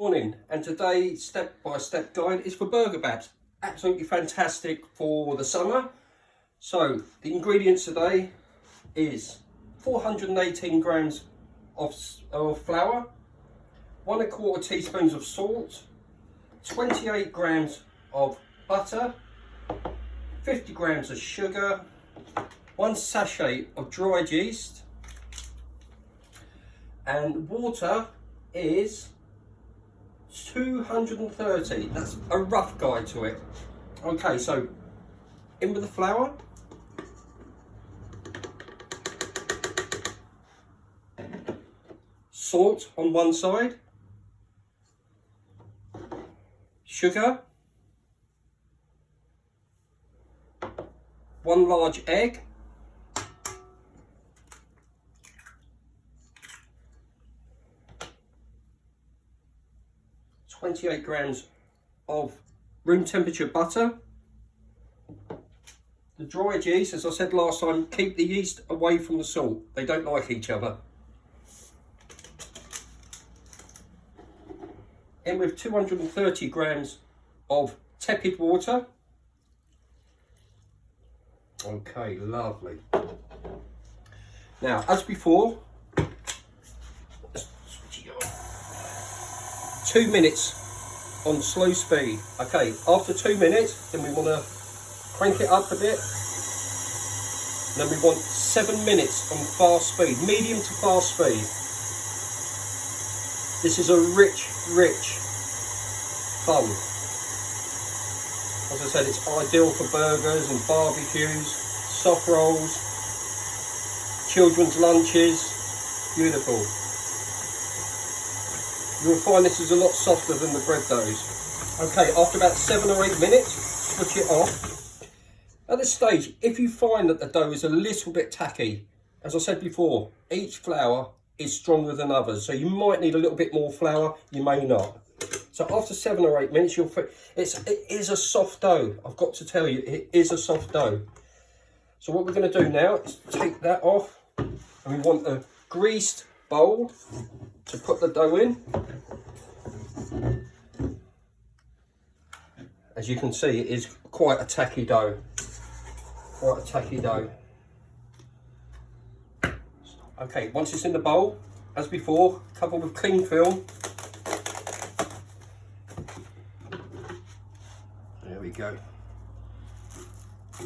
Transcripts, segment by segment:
Morning, and today's step-by-step guide is for burger bats. Absolutely fantastic for the summer. So the ingredients today is 418 grams of flour, 1¼ teaspoons of salt, 28 grams of butter, 50 grams of sugar, 1 sachet of dried yeast, and water is 230. That's a rough guide to it. Okay, so in with the flour, salt on one side, sugar, 1 large egg, ,28 grams of room temperature butter. The dried yeast, as I said last time, keep the yeast away from the salt. They don't like each other. In with 230 grams of tepid water. Okay, lovely. Now, as before, 2 minutes on slow speed. Okay, after 2 minutes, then we want to crank it up a bit. And then we want 7 minutes on fast speed, medium to fast speed. This is a rich fun. As I said, it's ideal for burgers and barbecues, soft rolls, children's lunches. Beautiful. You'll find this is a lot softer than the bread doughs. Okay, after about 7 or 8 minutes, switch it off. At this stage, if you find that the dough is a little bit tacky, as I said before, each flour is stronger than others. So you might need a little bit more flour, you may not. So after 7 or 8 minutes, it is a soft dough. I've got to tell you, it is a soft dough. So what we're going to do now is take that off, and we want a greased bowl to put the dough in. As you can see, it is quite a tacky dough. Quite a tacky dough. Okay, once it's in the bowl, as before, cover with cling film. There we go.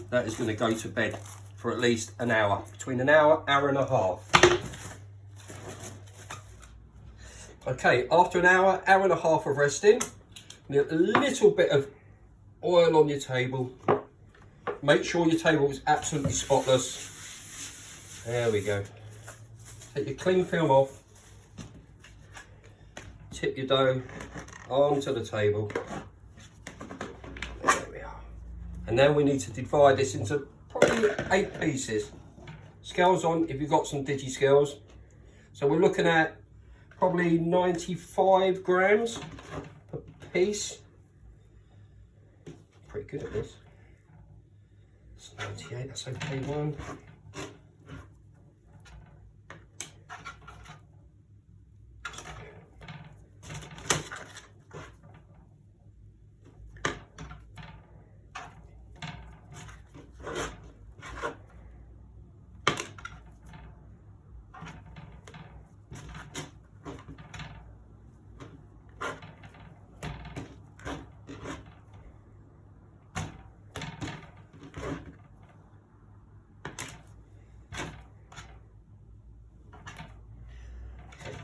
That is going to go to bed for at least an hour, between an hour, hour and a half. Okay, after an hour, hour and a half of resting, a little bit of oil on your table. Make sure your table is absolutely spotless. There we go. Take your cling film off. Tip your dough onto the table. There we are. And then we need to divide this into probably 8 pieces. Scales on if you've got some digi scales. So we're looking at probably 95 grams per piece. Pretty good at this. It's 98, that's okay one.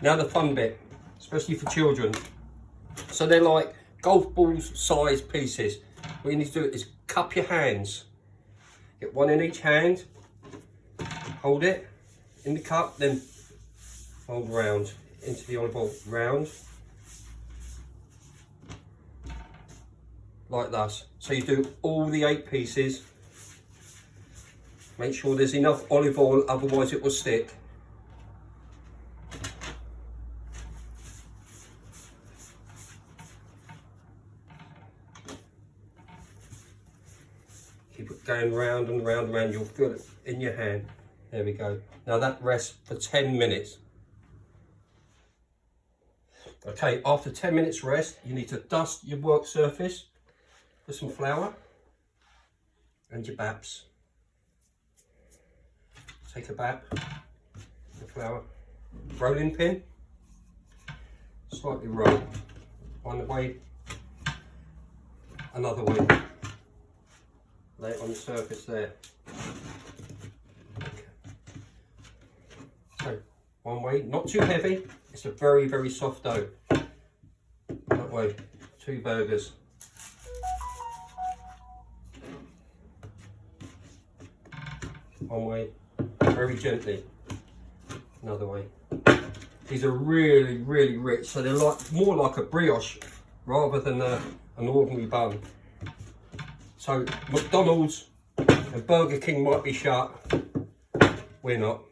Now the fun bit, especially for children. So they're like golf balls size pieces. What you need to do is cup your hands. Get one in each hand, hold it in the cup, then fold round into the olive oil, round. Like that. So you do all the 8 pieces. Make sure there's enough olive oil, otherwise it will stick. Keep it going round and round and round. You'll feel it in your hand. There we go. Now that rests for 10 minutes. Okay, after 10 minutes rest, you need to dust your work surface with some flour and your baps. Take a bap, the flour, rolling pin, slightly roll, one way, another way, lay it on the surface there. Okay. So, one way, not too heavy, it's a very, very soft dough. That way, 2 burgers. One way, very gently, another way. These are really, really rich, so they're like more like a brioche rather than an ordinary bun. So McDonald's and Burger King might be shut, we're not.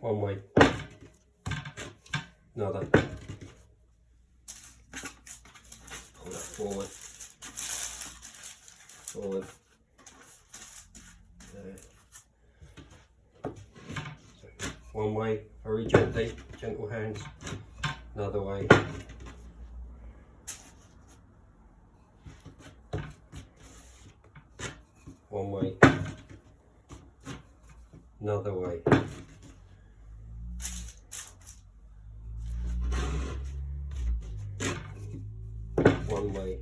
One way, another. Pull that forward. Forward. There. So, one way, very gently, gentle hands. Another way. One way. Another way. One way.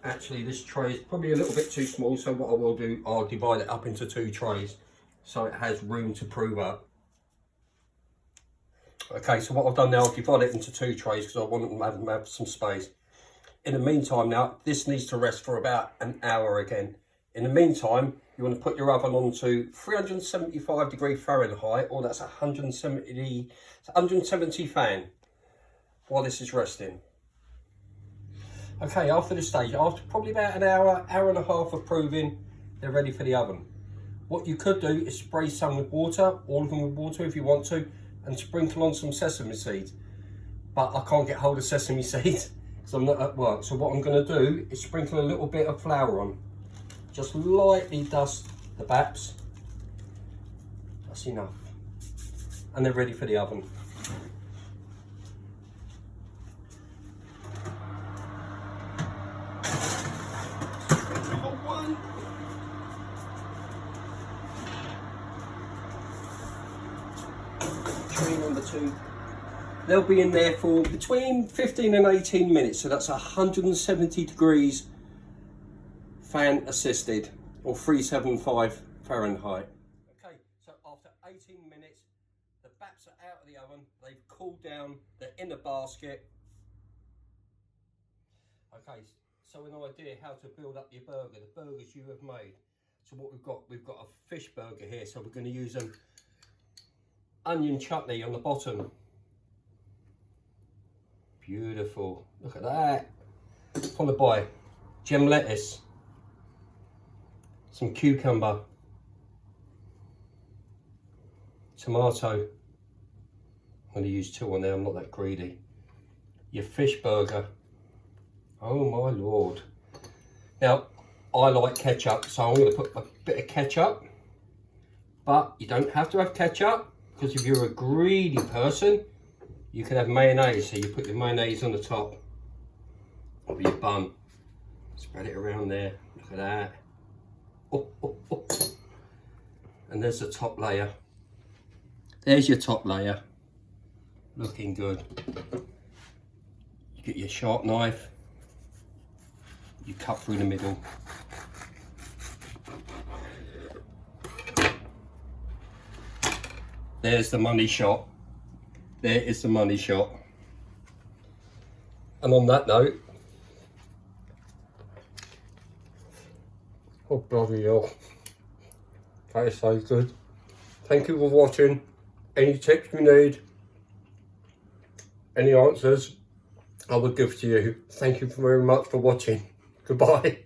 Actually, this tray is probably a little bit too small, so what I will do, I'll divide it up into 2 trays so it has room to prove up. Okay, so what I've done now, I've divided it into 2 trays because I want them to have some space. In the meantime now, this needs to rest for about an hour again. In the meantime, you want to put your oven on to 375 degrees Fahrenheit, or that's 170 fan, while this is resting. Okay, after this stage, after probably about an hour, hour and a half of proving, they're ready for the oven. What you could do is spray some with water, all of them with water if you want to, and sprinkle on some sesame seeds. But I can't get hold of sesame seeds because I'm not at work. So what I'm going to do is sprinkle a little bit of flour on. Just lightly dust the baps. That's enough. And they're ready for the oven. Number 2, they'll be in there for between 15 and 18 minutes, so that's 170 degrees fan assisted, or 375 Fahrenheit. Okay, so after 18 minutes, the baps are out of the oven, they've cooled down, they're in a basket. Okay, so an idea how to build up your burger, the burgers you have made. So what we've got a fish burger here, so we're going to use an onion chutney on the bottom. Beautiful, look at that. Followed by gem lettuce, some cucumber, tomato. I'm going to use 2 on there, I'm not that greedy. Your fish burger. Oh my lord. Now, I like ketchup, so I'm going to put a bit of ketchup. But you don't have to have ketchup, because if you're a greedy person, you can have mayonnaise. So you put your mayonnaise on the top of your bun. Spread it around there. Look at that. Oh, oh, oh. And there's the top layer. There's your top layer. Looking good. You get your sharp knife. You cut through the middle. There's the money shot. There is the money shot. And on that note, oh bloody hell, that is so good. Thank you for watching. Any tips you need, any answers, I will give to you. Thank you very much for watching. Goodbye.